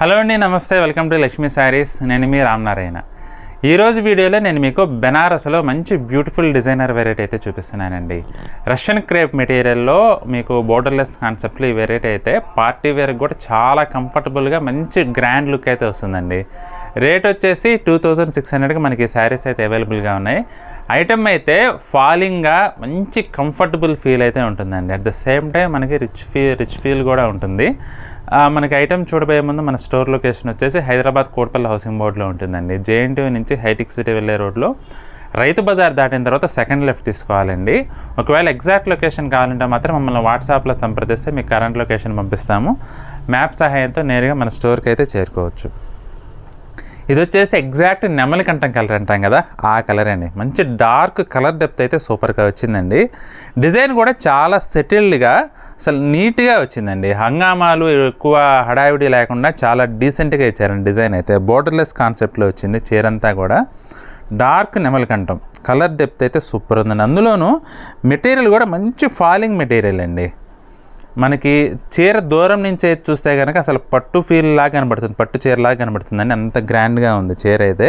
Hello అండి, నమస్తే. Welcome to Lakshmi saris. నేను మీ రామనారాయణ. ఈరోజు వీడియోలో నేను మీకు బెనారస్లో మంచి బ్యూటిఫుల్ డిజైనర్ వెరైటీ అయితే చూపిస్తున్నానండి. రష్యన్ క్రేప్ మెటీరియల్లో మీకు బోర్డర్లెస్ కాన్సెప్ట్లో ఈ వెరైటీ అయితే పార్టీ వేర్కి కూడా చాలా కంఫర్టబుల్గా మంచి గ్రాండ్ లుక్ అయితే వస్తుందండి. రేట్ వచ్చేసి 2600కి మనకి శారీస్ అయితే అవైలబుల్గా ఉన్నాయి. ఐటమ్ అయితే ఫాలింగ్గా మంచి కంఫర్టబుల్ ఫీల్ అయితే ఉంటుందండి. అట్ ద సేమ్ టైం మనకి రిచ్ ఫీల్ కూడా ఉంటుంది. మనకి ఐటమ్ చూడబోయే ముందు మన స్టోర్ లొకేషన్ వచ్చేసి హైదరాబాద్ కోట్పల్లి హౌసింగ్ బోర్డ్లో ఉంటుందండి. జేఎన్టీ నుంచి హైటెక్ సిటీ వెళ్ళే రోడ్లో రైతు బజార్ దాటిన తర్వాత సెకండ్ లెఫ్ట్ తీసుకోవాలండి. ఒకవేళ ఎగ్జాక్ట్ లొకేషన్ కావాలంటే మాత్రం మమ్మల్ని వాట్సాప్లో సంప్రదిస్తే మీకు కరెంట్ లొకేషన్ పంపిస్తాము. మ్యాప్ సహాయంతో నేరుగా మన స్టోర్కి అయితే చేరుకోవచ్చు. ఇది వచ్చేసి ఎగ్జాక్ట్ నెమలి కంఠం కలర్ అంటాం కదా, ఆ కలర్ అండి. మంచి డార్క్ కలర్ డెప్త్ అయితే సూపర్గా వచ్చిందండి. డిజైన్ కూడా చాలా సెటిల్డ్గా అసలు నీట్గా వచ్చిందండి. హంగామాలు ఎక్కువ హడావిడి లేకుండా చాలా డీసెంట్గా ఇచ్చారండి. డిజైన్ అయితే బోర్డర్లెస్ కాన్సెప్ట్లో వచ్చింది. చీరంతా కూడా డార్క్ నెమలి కంఠం కలర్ డెప్త్ అయితే సూపర్ ఉందండి. అందులోనూ మెటీరియల్ కూడా మంచి ఫాలింగ్ మెటీరియల్ అండి. మనకి చీర దూరం నుంచి చూస్తే కనుక అసలు పట్టు ఫీల్ లాగా కనబడుతుంది, పట్టు చీరలాగా కనబడుతుందండి. అంత గ్రాండ్గా ఉంది చీర అయితే.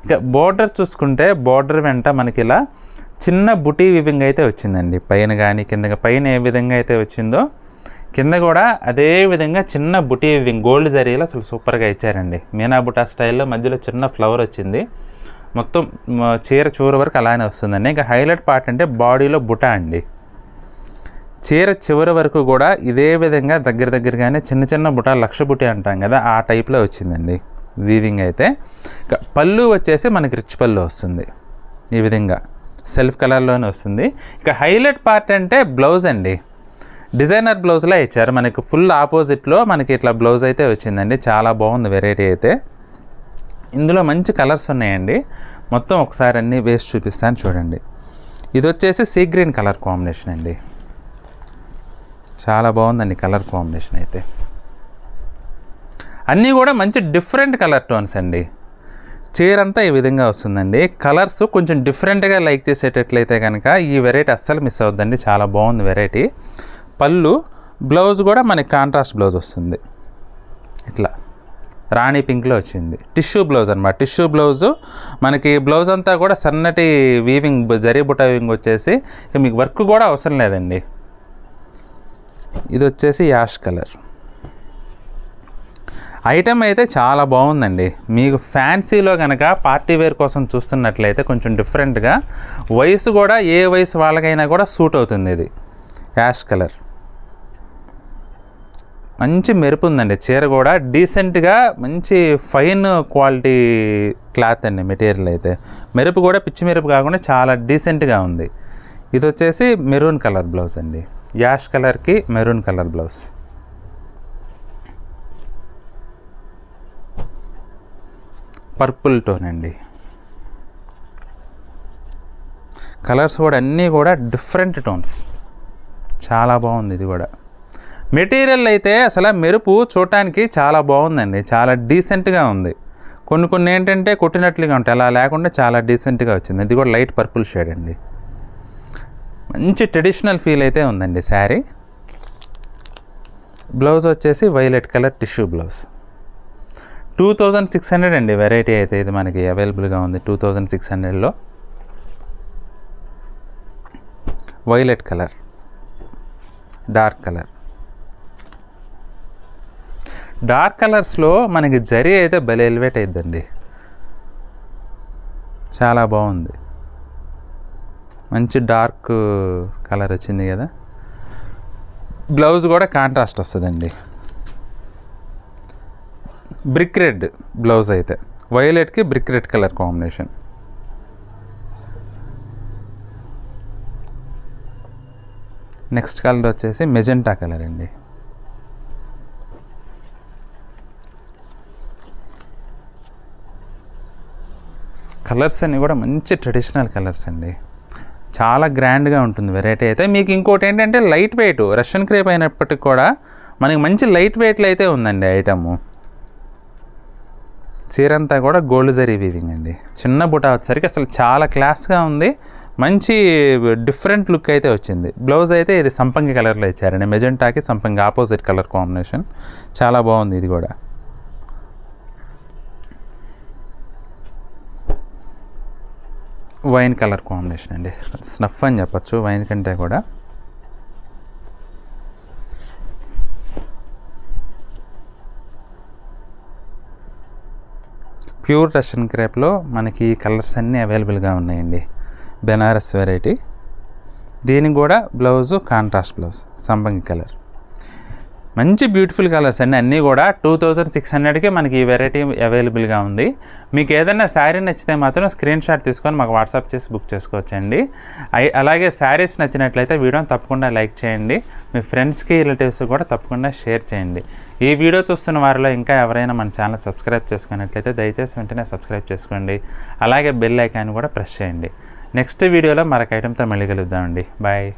ఇక బోర్డర్ చూసుకుంటే బోర్డర్ వెంట మనకి ఇలా చిన్న బుటీ వివింగ్ అయితే వచ్చిందండి. పైన కానీ కింద, పైన ఏ విధంగా అయితే వచ్చిందో కింద కూడా అదే విధంగా చిన్న బుటీ వివింగ్ గోల్డ్ జరీలో అసలు సూపర్గా ఇచ్చారండి. మీనా బుటా స్టైల్లో మధ్యలో చిన్న ఫ్లవర్ వచ్చింది. మొత్తం చీర చూర వరకు అలానే వస్తుందండి. ఇంకా హైలైట్ పార్ట్ అంటే బాడీలో బుటా అండి. చీర చివరి వరకు కూడా ఇదే విధంగా దగ్గరగానే చిన్న చిన్న బుటా, లక్ష బుటీ అంటాం కదా, ఆ టైప్లో వచ్చిందండి వీవింగ్ అయితే. పళ్ళు వచ్చేసి మనకి రిచ్ పళ్ళు వస్తుంది. ఈ విధంగా సెల్ఫ్ కలర్లోనే వస్తుంది. ఇక హైలైట్ పార్ట్ అంటే బ్లౌజ్ అండి. డిజైనర్ బ్లౌజ్లా ఇచ్చారు. మనకి ఫుల్ ఆపోజిట్లో మనకి ఇట్లా బ్లౌజ్ అయితే వచ్చిందండి. చాలా బాగుంది వెరైటీ అయితే. ఇందులో మంచి కలర్స్ ఉన్నాయండి. మొత్తం ఒకసారి అన్నీ వేసి చూపిస్తాను చూడండి. ఇది వచ్చేసి సీ గ్రీన్ కలర్ కాంబినేషన్ అండి. చాలా బాగుందండి కలర్ కాంబినేషన్ అయితే. అన్నీ కూడా మంచి డిఫరెంట్ కలర్ టోన్స్ అండి. చీర అంతా ఈ విధంగా వస్తుందండి. కలర్స్ కొంచెం డిఫరెంట్గా లైక్ చేసేటట్లయితే కనుక ఈ వెరైటీ అస్సలు మిస్ అవుద్దండి. చాలా బాగుంది వెరైటీ. పళ్ళు, బ్లౌజ్ కూడా మనకి కాంట్రాస్ట్ బ్లౌజ్ వస్తుంది. ఇట్లా రాణి పింక్లో వచ్చింది. టిష్యూ బ్లౌజ్ అనమాట. టిష్యూ బ్లౌజు మనకి బ్లౌజ్ అంతా కూడా సన్నటి వీవింగ్, జరీ బుట్ట వీవింగ్ వచ్చేసి ఇక మీకు వర్క్ కూడా అవసరం లేదండి. ఇది వచ్చేసి యాష్ కలర్. ఐటమ్ అయితే చాలా బాగుందండి. మీకు ఫ్యాన్సీలో కనుక పార్టీ వేర్ కోసం చూస్తున్నట్లయితే కొంచెం డిఫరెంట్గా, వయసు కూడా ఏ వయసు వాళ్ళకైనా కూడా సూట్ అవుతుంది. ఇది యాష్ కలర్ మంచి మెరుపు ఉందండి. చీర కూడా డీసెంట్గా మంచి ఫైన్ క్వాలిటీ క్లాత్ అండి. మెటీరియల్ అయితే మెరుపు కూడా పిచ్చి మెరుపు కాకుండా చాలా డీసెంట్గా ఉంది. ఇది వచ్చేసి మెరూన్ కలర్ బ్లౌజ్ అండి. యాష్ కలర్కి maroon colour blouse. Purple tone అండి. కలర్స్ కూడా అన్నీ కూడా డిఫరెంట్ టోన్స్. చాలా బాగుంది ఇది కూడా. మెటీరియల్ అయితే అసలు మెరుపు చూడటానికి చాలా బాగుందండి. చాలా డీసెంట్గా ఉంది. కొన్ని ఏంటంటే కొట్టినట్లుగా ఉంటాయి, అలా లేకుండా చాలా డీసెంట్గా వచ్చింది. ఇది కూడా లైట్ పర్పుల్ షేడ్ అండి. మంచి ట్రెడిషనల్ ఫీల్ అయితే ఉందండి శారీ. బ్లౌజ్ వచ్చేసి వైలెట్ కలర్ టిష్యూ బ్లౌజ్. 2600 అండి వెరైటీ అయితే ఇది మనకి అవైలబుల్గా ఉంది. 2600లో violet colour, dark colour. Dark కలర్స్లో మనకి జరీ అయితే భలే ఎలివేట్ అయిద్దండి. చాలా బాగుంది. మంచి డార్క్ కలర్ వచ్చింది కదా. బ్లౌజ్ కూడా కాంట్రాస్ట్ వస్తుందండి. బ్రిక్ రెడ్ బ్లౌజ్ అయితే, వైలెట్కి brick red colour combination. Next colour వచ్చేసి మెజెంటా కలర్ అండి. కలర్స్ అన్నీ కూడా మంచి ట్రెడిషనల్ కలర్స్ అండి. చాలా గ్రాండ్గా ఉంటుంది వెరైటీ అయితే. మీకు ఇంకోటి ఏంటంటే లైట్ వెయిట్, రష్యన్ క్రేప్ అయినప్పటికి కూడా మనకి మంచి లైట్ వెయిట్లో అయితే ఉందండి ఐటము. చీర అంతా కూడా గోల్డ్ జరీ వీవింగ్ అండి. చిన్న బుటా వచ్చేసరికి అసలు చాలా క్లాస్గా ఉంది. మంచి డిఫరెంట్ లుక్ అయితే వచ్చింది. బ్లౌజ్ అయితే ఇది సంపంగి కలర్లో ఇచ్చారండి. మెజెంటాకి సంపంగి ఆపోజిట్ కలర్ కాంబినేషన్. చాలా బాగుంది ఇది కూడా. వైన్ కలర్ కాంబినేషన్ అండి, స్నఫ్ అని చెప్పచ్చు వైన్ కంటే కూడా. ప్యూర్ రష్యన్ క్రేప్లో మనకి ఈ కలర్స్ అన్నీ అవైలబుల్గా ఉన్నాయండి. బెనారస్ వెరైటీ. దీనికి కూడా బ్లౌజు కాంట్రాస్ట్ బ్లౌజ్ సంపంగి కలర్. మంచి బ్యూటిఫుల్ కలర్స్ అండి, అన్నీ కూడా 2600కి మనకి ఈ వెరైటీ అవైలబుల్గా ఉంది. మీకు ఏదైనా శారీ నచ్చితే మాత్రం స్క్రీన్ షాట్ తీసుకొని మాకు వాట్సాప్ చేసి బుక్ చేసుకోవచ్చండి. అలాగే శారీస్ నచ్చినట్లయితే వీడియోని తప్పకుండా లైక్ చేయండి, మీ ఫ్రెండ్స్కి రిలేటివ్స్ కూడా తప్పకుండా షేర్ చేయండి. ఈ వీడియో చూస్తున్న వారిలో ఇంకా ఎవరైనా మన ఛానల్ సబ్స్క్రైబ్ చేసుకున్నట్లయితే దయచేసి వెంటనే సబ్స్క్రైబ్ చేసుకోండి. అలాగే బెల్ ఐకాన్ కూడా ప్రెస్ చేయండి. నెక్స్ట్ వీడియోలో మరొక ఐటెంతో మళ్ళీ కలుద్దామండి. బాయ్.